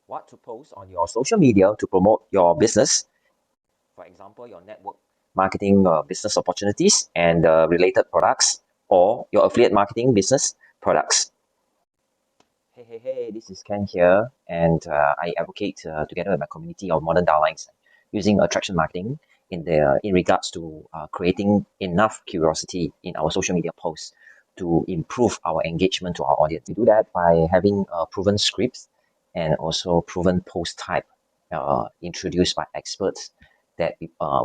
what to post on your social media to promote your business. For example, your network marketing business opportunities and related products, or your affiliate marketing business products. Hey, this is Ken here, and I advocate together with my community of modern downlines using attraction marketing in regards to creating enough curiosity in our social media posts to improve our engagement to our audience. We do that by having proven scripts and also proven post type introduced by experts that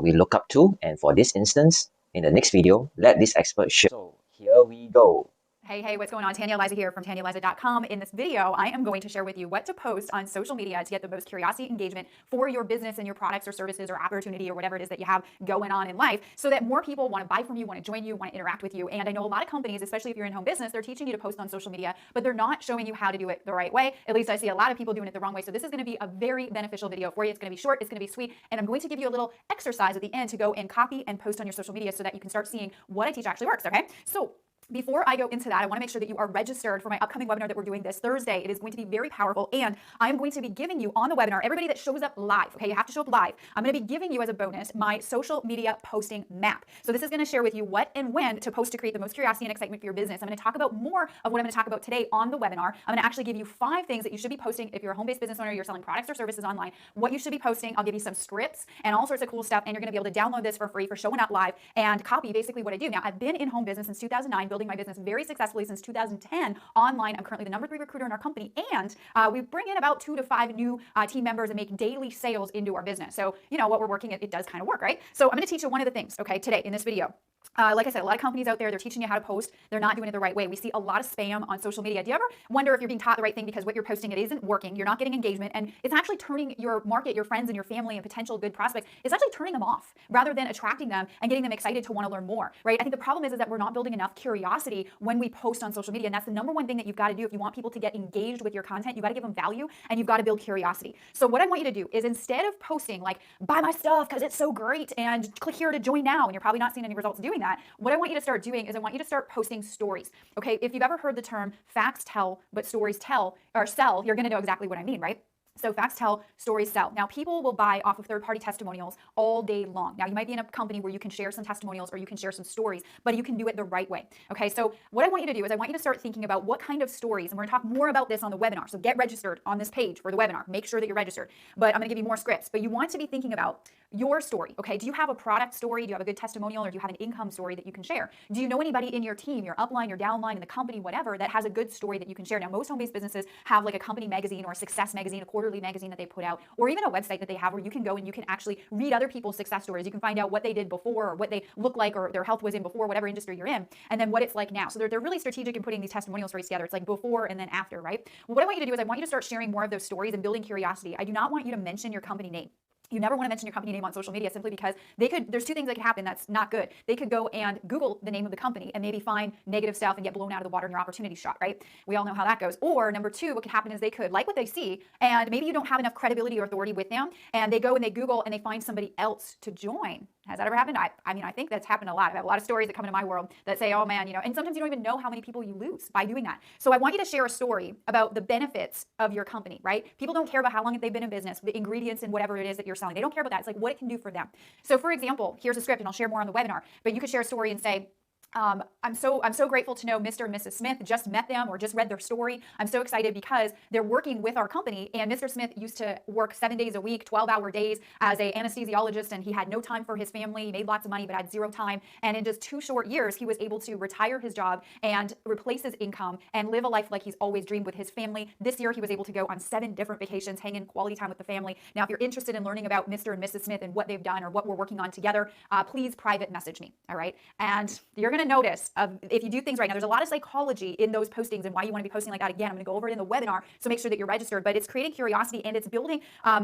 we look up to. And for this instance, in the next video, let this expert share. So here we go. Hey, what's going on? Tanya Eliza here from TanyaEliza.com. In this video, I am going to share with you what to post on social media to get the most curiosity engagement for your business and your products or services or opportunity or whatever it is that you have going on in life, so that more people want to buy from you, want to join you, want to interact with you. And I know a lot of companies, especially if you're in home business, they're teaching you to post on social media, but they're not showing you how to do it the right way. At least I see a lot of people doing it the wrong way. So this is going to be a very beneficial video for you. It's going to be short, it's going to be sweet, and I'm going to give you a little exercise at the end to go and copy and post on your social media so that you can start seeing what I teach actually works, okay? So before I go into that, I want to make sure that you are registered for my upcoming webinar that we're doing this Thursday. It is going to be very powerful, and I'm going to be giving you on the webinar, everybody that shows up live, okay, you have to show up live. I'm going to be giving you as a bonus my social media posting map. So this is going to share with you what and when to post to create the most curiosity and excitement for your business. I'm going to talk about more of what I'm going to talk about today on the webinar. I'm going to actually give you 5 things that you should be posting if you're a home-based business owner, you're selling products or services online, what you should be posting. I'll give you some scripts and all sorts of cool stuff, and you're going to be able to download this for free for showing up live and copy basically what I do. Now, I've been in home business since 2009, building my business very successfully since 2010 online. I'm currently the #3 recruiter in our company, and we bring in about 2 to 5 new team members and make daily sales into our business. So, you know, what we're working at, it does kind of work, right? So I'm going to teach you one of the things, okay, today in this video. Like I said, a lot of companies out there, they're teaching you how to post. They're not doing it the right way. We see a lot of spam on social media. Do you ever wonder if you're being taught the right thing because what you're posting, it isn't working, you're not getting engagement, and it's actually turning your market, your friends and your family and potential good prospects, it's actually turning them off rather than attracting them and getting them excited to want to learn more, right? I think the problem is that we're not building enough curiosity when we post on social media, and that's the number one thing that you've got to do if you want people to get engaged with your content. You've got to give them value, and you've got to build curiosity. So what I want you to do is, instead of posting like, buy my stuff because it's so great and click here to join now, and you're probably not seeing any results doing that, what I want you to start doing is I want you to start posting stories. Okay, if you've ever heard the term facts tell but stories tell or sell, you're going to know exactly what I mean, right? So facts tell, stories sell. Now, people will buy off of third-party testimonials all day long. Now, you might be in a company where you can share some testimonials or you can share some stories, but you can do it the right way. Okay, so what I want you to do is I want you to start thinking about what kind of stories, and we're going to talk more about this on the webinar. So get registered on this page for the webinar. Make sure that you're registered. But I'm going to give you more scripts. But you want to be thinking about your story. Okay, do you have a product story? Do you have a good testimonial, or do you have an income story that you can share? Do you know anybody in your team, your upline, your downline, in the company, whatever, that has a good story that you can share? Now, most home-based businesses have like a company magazine or a success magazine, a quarterly magazine that they put out, or even a website that they have where you can go and you can actually read other people's success stories. You can find out what they did before, or what they look like, or their health was in before, whatever industry you're in, and then what it's like now. So they're really strategic in putting these testimonial stories together. It's like before and then after, right? Well, what I want you to do is I want you to start sharing more of those stories and building curiosity. I do not want you to mention your company name. You never want to mention your company name on social media, simply because there's 2 things that could happen that's not good. They could go and Google the name of the company and maybe find negative stuff and get blown out of the water in your opportunity shot, right? We all know how that goes. Or number 2, what could happen is they could like what they see, and maybe you don't have enough credibility or authority with them, and they go and they Google and they find somebody else to join. Has that ever happened? I mean, I think that's happened a lot. I have a lot of stories that come into my world that say, oh man, you know, and sometimes you don't even know how many people you lose by doing that. So I want you to share a story about the benefits of your company, right? People don't care about how long they've been in business, the ingredients and whatever it is that you're selling. They don't care about that. It's like what it can do for them. So for example, here's a script, and I'll share more on the webinar, but you could share a story and say, I'm so grateful to know Mr. and Mrs. Smith. Just met them or just read their story. I'm so excited because they're working with our company, and Mr. Smith used to work 7 days a week, 12-hour days as an anesthesiologist, and he had no time for his family. He made lots of money but had 0 time, and in just 2 short years he was able to retire his job and replace his income and live a life like he's always dreamed with his family. This year he was able to go on 7 different vacations, hang in quality time with the family. Now, if you're interested in learning about Mr. and Mrs. Smith and what they've done or what we're working on together, please private message me, all right? And you're going to notice if you do things right. Now, there's a lot of psychology in those postings and why you want to be posting like that. Again, I'm going to go over it in the webinar, so make sure that you're registered. But it's creating curiosity, and it's building,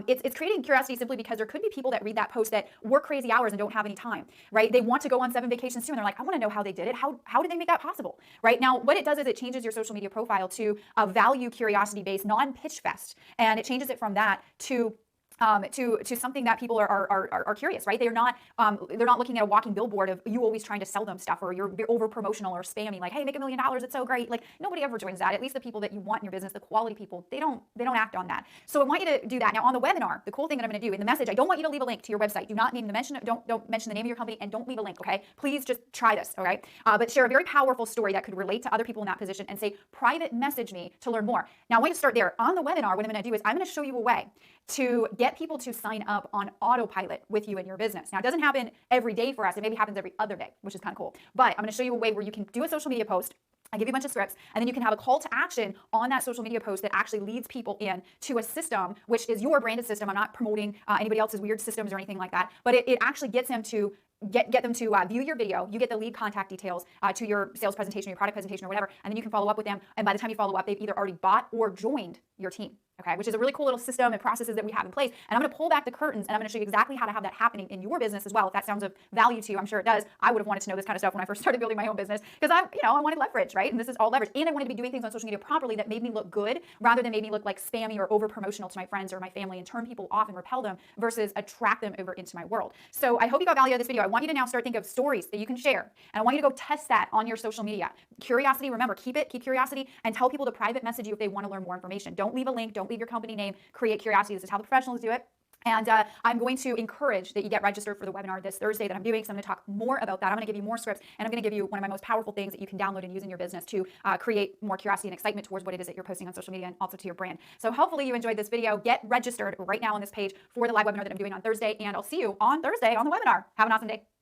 it's creating curiosity simply because there could be people that read that post that work crazy hours and don't have any time, right? They want to go on 7 vacations too, and they're like, I want to know how they did it. How did they make that possible, right? Now, what it does is it changes your social media profile to a value curiosity based non-pitch fest, and it changes it from that to to something that people are curious, right? They're not looking at a walking billboard of you always trying to sell them stuff, or you're over promotional or spammy, like, hey, make $1 million, it's so great. Like, nobody ever joins that. At least the people that you want in your business, the quality people, they don't act on that. So I want you to do that. Now on the webinar, the cool thing that I'm going to do in the message, I don't want you to leave a link to your website. Do not need to mention, don't mention the name of your company, and don't leave a link. Okay, please just try this. All right, but share a very powerful story that could relate to other people in that position, and say private message me to learn more. Now I want you to start there. On the webinar, what I'm going to do is I'm going to show you a way to get people to sign up on autopilot with you in your business. Now, it doesn't happen every day for us. It maybe happens every other day, which is kind of cool. But I'm going to show you a way where you can do a social media post. I give you a bunch of scripts, and then you can have a call to action on that social media post that actually leads people in to a system, which is your branded system. I'm not promoting anybody else's weird systems or anything like that, but it actually gets them to get them to view your video. You get the lead contact details to your sales presentation, your product presentation, or whatever, and then you can follow up with them. And by the time you follow up, they've either already bought or joined your team. Okay, which is a really cool little system and processes that we have in place. And I'm going to pull back the curtains, and I'm going to show you exactly how to have that happening in your business as well. If that sounds of value to you, I'm sure it does. I would have wanted to know this kind of stuff when I first started building my own business, because I wanted leverage, right? And this is all leverage. And I wanted to be doing things on social media properly that made me look good, rather than made me look like spammy or over promotional to my friends or my family, and turn people off and repel them, versus attract them over into my world. So I hope you got value out of this video. I want you to now start thinking of stories that you can share, and I want you to go test that on your social media. Curiosity, remember, keep curiosity, and tell people to private message you if they want to learn more information. Don't leave a link, don't leave your company name. Create curiosity. This is how the professionals do it. And I'm going to encourage that you get registered for the webinar this Thursday that I'm doing. So I'm going to talk more about that. I'm going to give you more scripts, and I'm going to give you one of my most powerful things that you can download and use in your business to create more curiosity and excitement towards what it is that you're posting on social media, and also to your brand. So hopefully you enjoyed this video. Get registered right now on this page for the live webinar that I'm doing on Thursday, and I'll see you on Thursday on the webinar. Have an awesome day.